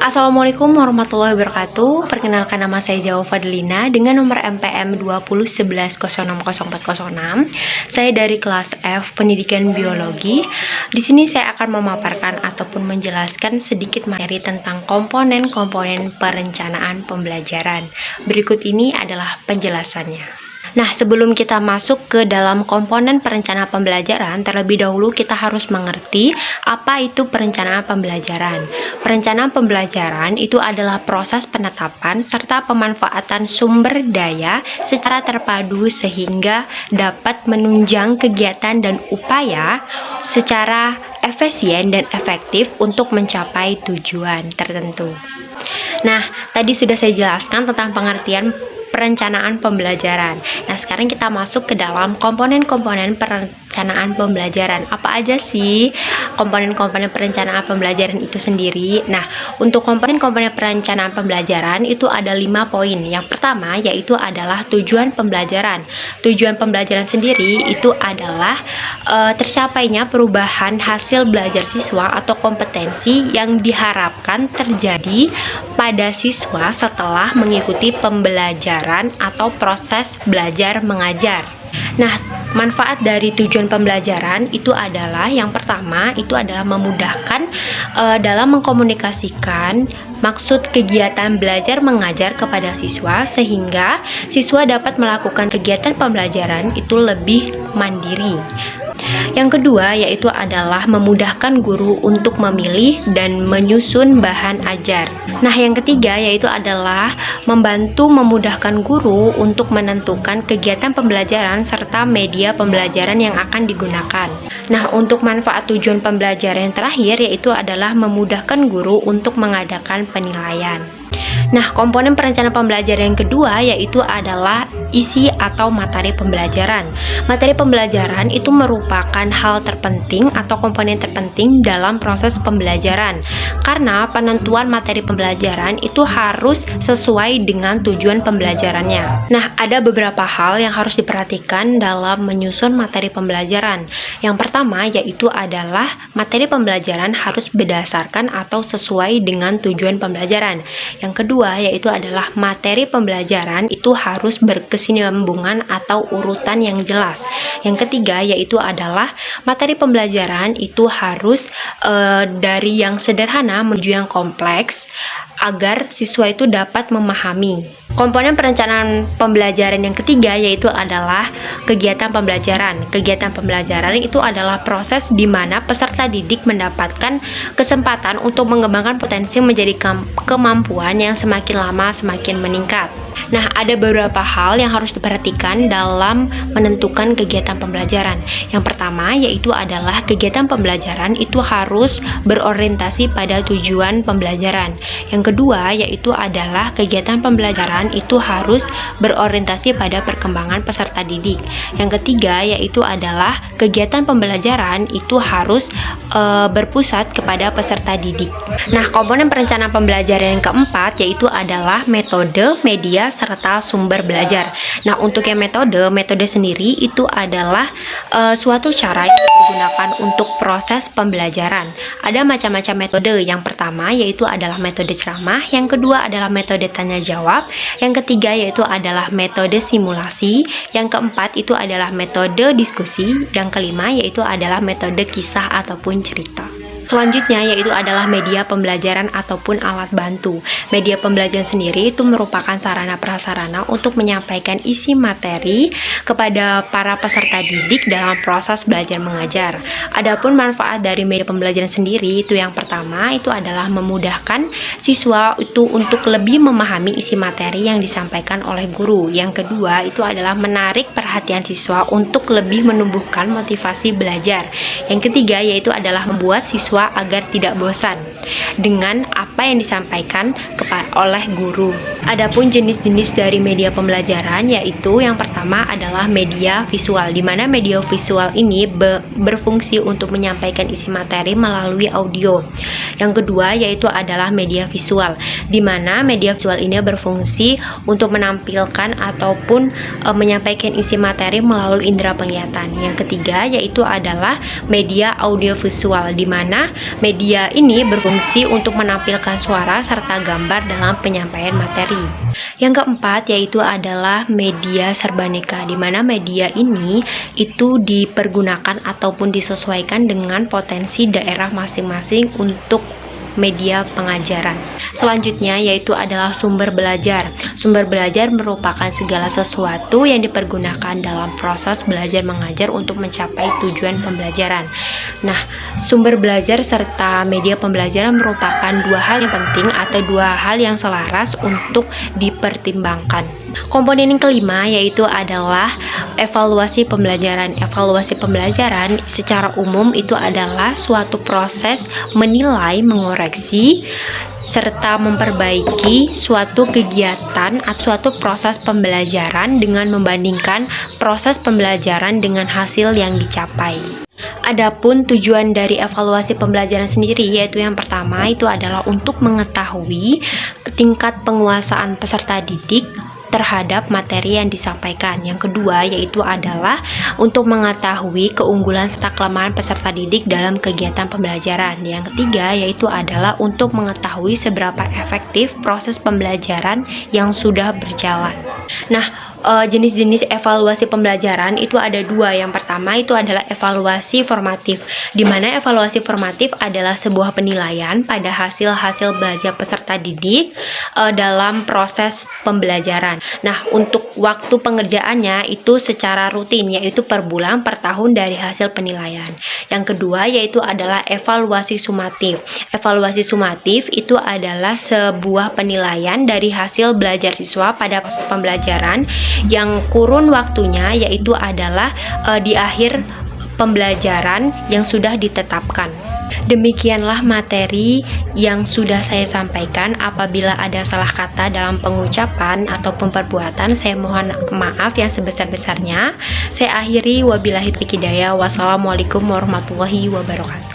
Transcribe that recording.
Assalamualaikum warahmatullahi wabarakatuh. Perkenalkan, nama saya Jawa Fadlina dengan nomor MPM 2011060406. Saya dari kelas F Pendidikan Biologi. Di sini saya akan memaparkan ataupun menjelaskan sedikit materi tentang komponen-komponen perencanaan pembelajaran. Berikut ini adalah penjelasannya. Nah, sebelum kita masuk ke dalam komponen perencanaan pembelajaran, terlebih dahulu kita harus mengerti apa itu perencanaan pembelajaran. Perencanaan pembelajaran itu adalah proses penetapan serta pemanfaatan sumber daya secara terpadu sehingga dapat menunjang kegiatan dan upaya secara efisien dan efektif untuk mencapai tujuan tertentu. Nah, tadi sudah saya jelaskan tentang pengertian perencanaan pembelajaran. Nah, sekarang kita masuk ke dalam komponen-komponen perencanaan pembelajaran. Apa aja sih komponen-komponen perencanaan pembelajaran itu sendiri? Nah, untuk komponen-komponen perencanaan pembelajaran itu ada 5 poin. Yang pertama yaitu adalah tujuan pembelajaran. Tujuan pembelajaran sendiri itu adalah tercapainya perubahan hasil belajar siswa atau kompetensi yang diharapkan terjadi pada siswa setelah mengikuti pembelajaran atau proses belajar mengajar. Nah, manfaat dari tujuan pembelajaran itu adalah yang pertama itu adalah memudahkan dalam mengkomunikasikan maksud kegiatan belajar mengajar kepada siswa sehingga siswa dapat melakukan kegiatan pembelajaran itu lebih mandiri. Yang kedua yaitu adalah memudahkan guru untuk memilih dan menyusun bahan ajar. Nah, yang ketiga yaitu adalah membantu memudahkan guru untuk menentukan kegiatan pembelajaran serta media pembelajaran yang akan digunakan. Nah, untuk manfaat tujuan pembelajaran yang terakhir yaitu adalah memudahkan guru untuk mengadakan penilaian. Nah, komponen perencanaan pembelajaran yang kedua yaitu adalah isi atau materi pembelajaran. Materi pembelajaran itu merupakan hal terpenting atau komponen terpenting dalam proses pembelajaran. Karena penentuan materi pembelajaran itu harus sesuai dengan tujuan pembelajarannya. Nah, ada beberapa hal yang harus diperhatikan dalam menyusun materi pembelajaran. Yang pertama yaitu adalah materi pembelajaran harus berdasarkan atau sesuai dengan tujuan pembelajaran. Yang kedua yaitu adalah materi pembelajaran itu harus berkesinambungan atau urutan yang jelas. Yang ketiga yaitu adalah materi pembelajaran itu harus dari yang sederhana menuju yang kompleks agar siswa itu dapat memahami. Komponen perencanaan pembelajaran yang ketiga yaitu adalah kegiatan pembelajaran. Kegiatan pembelajaran itu adalah proses di mana peserta didik mendapatkan kesempatan untuk mengembangkan potensi menjadi kemampuan yang semakin lama semakin meningkat. Nah, ada beberapa hal yang harus diperhatikan dalam menentukan kegiatan pembelajaran. Yang pertama yaitu adalah kegiatan pembelajaran itu harus berorientasi pada tujuan pembelajaran. Yang kedua yaitu adalah kegiatan pembelajaran itu harus berorientasi pada perkembangan peserta didik. Yang ketiga yaitu adalah kegiatan pembelajaran itu harus berpusat kepada peserta didik. Nah, komponen perencanaan pembelajaran yang keempat yaitu adalah metode, media, serta sumber belajar. Nah, untuk yang metode sendiri itu adalah suatu cara yang digunakan untuk proses pembelajaran. Ada macam-macam metode. Yang pertama yaitu adalah metode ceramah, yang kedua adalah metode tanya jawab, yang ketiga yaitu adalah metode simulasi, yang keempat itu adalah metode diskusi, yang kelima yaitu adalah metode kisah ataupun cerita. Selanjutnya yaitu adalah media pembelajaran ataupun alat bantu. Media pembelajaran sendiri itu merupakan sarana prasarana untuk menyampaikan isi materi kepada para peserta didik dalam proses belajar mengajar. Adapun manfaat dari media pembelajaran sendiri itu yang pertama itu adalah memudahkan siswa itu untuk lebih memahami isi materi yang disampaikan oleh guru. Yang kedua itu adalah menarik perhatian siswa untuk lebih menumbuhkan motivasi belajar. Yang ketiga yaitu adalah membuat siswa agar tidak bosan dengan apa yang disampaikan oleh guru. Adapun jenis-jenis dari media pembelajaran yaitu yang pertama adalah media visual, di mana media visual ini berfungsi untuk menyampaikan isi materi melalui audio. Yang kedua yaitu adalah media visual, di mana media visual ini berfungsi untuk menampilkan ataupun menyampaikan isi materi melalui indera penglihatan. Yang ketiga yaitu adalah media audiovisual, di mana mana media ini berfungsi untuk menampilkan suara serta gambar dalam penyampaian materi. Yang keempat yaitu adalah media serbaneka, di mana media ini itu dipergunakan ataupun disesuaikan dengan potensi daerah masing-masing untuk media pengajaran. Selanjutnya yaitu adalah sumber belajar. Sumber belajar merupakan segala sesuatu yang dipergunakan dalam proses belajar mengajar untuk mencapai tujuan pembelajaran. Nah, sumber belajar serta media pembelajaran merupakan dua hal yang penting atau dua hal yang selaras untuk dipertimbangkan. Komponen yang kelima yaitu adalah evaluasi pembelajaran. Evaluasi pembelajaran secara umum itu adalah suatu proses menilai, mengoreksi, serta memperbaiki suatu kegiatan atau suatu proses pembelajaran dengan membandingkan proses pembelajaran dengan hasil yang dicapai. Adapun tujuan dari evaluasi pembelajaran sendiri yaitu yang pertama itu adalah untuk mengetahui tingkat penguasaan peserta didik terhadap materi yang disampaikan. Yang kedua yaitu adalah untuk mengetahui keunggulan serta kelemahan peserta didik dalam kegiatan pembelajaran. Yang ketiga yaitu adalah untuk mengetahui seberapa efektif proses pembelajaran yang sudah berjalan. Nah, jenis-jenis evaluasi pembelajaran itu ada dua. Yang pertama itu adalah evaluasi formatif, di mana evaluasi formatif adalah sebuah penilaian pada hasil-hasil belajar peserta didik dalam proses pembelajaran. Nah, untuk waktu pengerjaannya itu secara rutin, yaitu per bulan, per tahun dari hasil penilaian. Yang kedua yaitu adalah evaluasi sumatif. Evaluasi sumatif itu adalah sebuah penilaian dari hasil belajar siswa pada proses pembelajaran yang kurun waktunya yaitu adalah di akhir pembelajaran yang sudah ditetapkan. Demikianlah materi yang sudah saya sampaikan. Apabila ada salah kata dalam pengucapan atau perbuatan, saya mohon maaf yang sebesar-besarnya. Saya akhiri, wabillahi taufiq hidayah. Wassalamualaikum warahmatullahi wabarakatuh.